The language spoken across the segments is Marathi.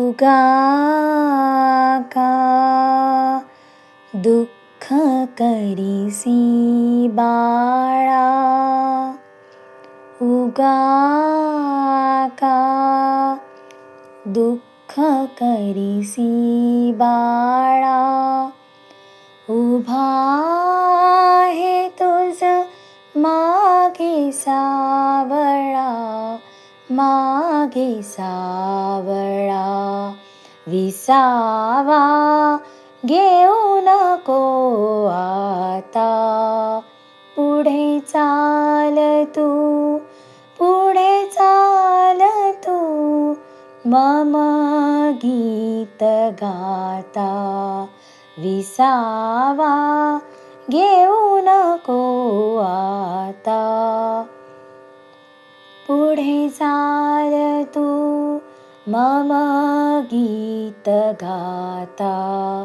उगा का दुःख करीसी बाळा, उगा का दुःख करीसी बाळा, उभा आहे तुझ मागे सावळा, मागे सावळा. विसावा घेऊ नको आता, पुढे चाल तू, पुढे चाल तू, मम गीत गाता. विसावा घेऊ नको आता, पुढे चाल तू, मम गीत गाता.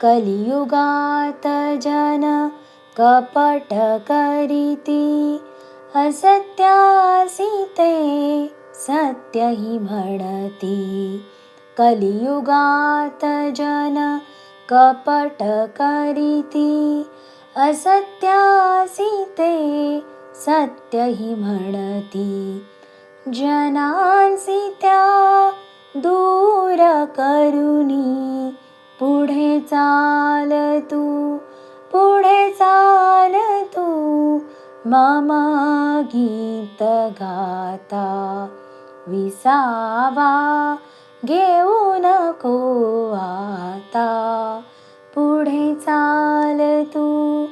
कलियुगात जन कपट करीती, असत्यासी ते सत्यही म्हणती. कलियुगात जन कपट करीती, असत्यासी ते सत्यही म्हणती. जनांसी त्या दूर करुनी, पुढे चाल तू, पुढे चाल तू, मम गीत गाता. विसावा घेऊ नको आता, पुढे चाल तू,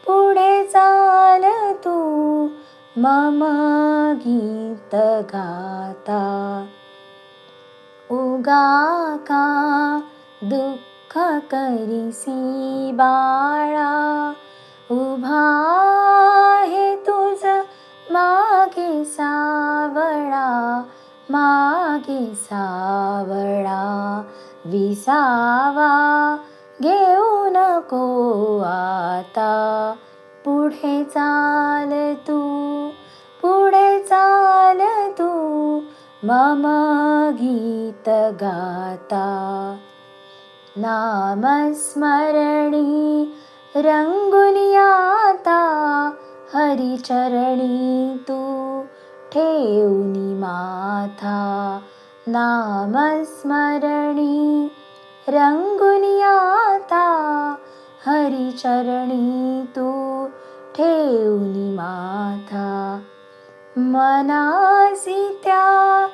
पुढे चाल तू, मम गीत गाता. उगा का दुःख करीसी बाळा, उभा आहे तुझ मागे सावळा, मागे सावळा. विसावा घेऊ नको आता, पुढे चाल तू, पुढे चाल तू, मम गीत गाता. नामस्मरणी रंगुनी आता, हरिचरणी तू ठेवनी माथा. नामस्मरणी रंगुनी आता, हरिचरणी तू ठेवनी माथा. मनासी त्या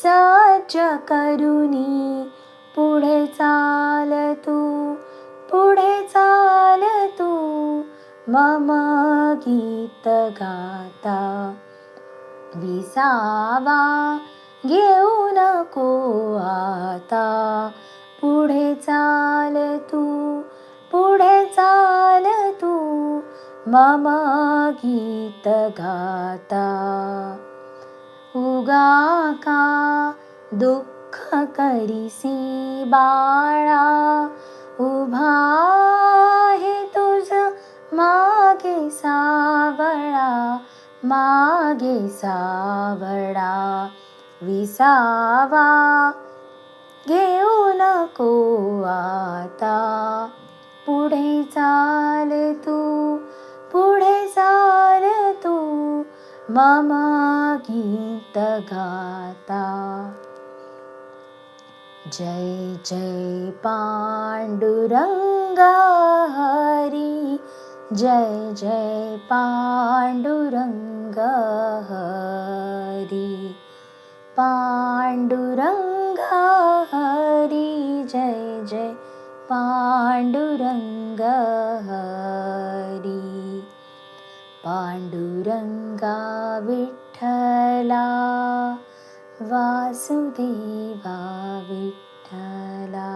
सज्ज करुनी, पुढे चाल तू, पुढे चाल तू, मम गीत गाता. विसावा घेऊ नको आता, पुढे चाल तू, पुढे चाल तू, मम गीत गाता. उगा का दुःख करीसी बाळा, उभा आहे तुझ मागे सावळा, मागे सावळा. विसावा घेऊ नको आता, पुढे चाल तू, पुढे चाल तू, मम गीत गाता. जय जय पांडुरंग हरी, जय जय पांडुरंग हरी. पांडुरंग हरी, जय जय पांडुरंग हरी. पांडुरंगा विठ्ठला, वासुदेवा विठ्ठला.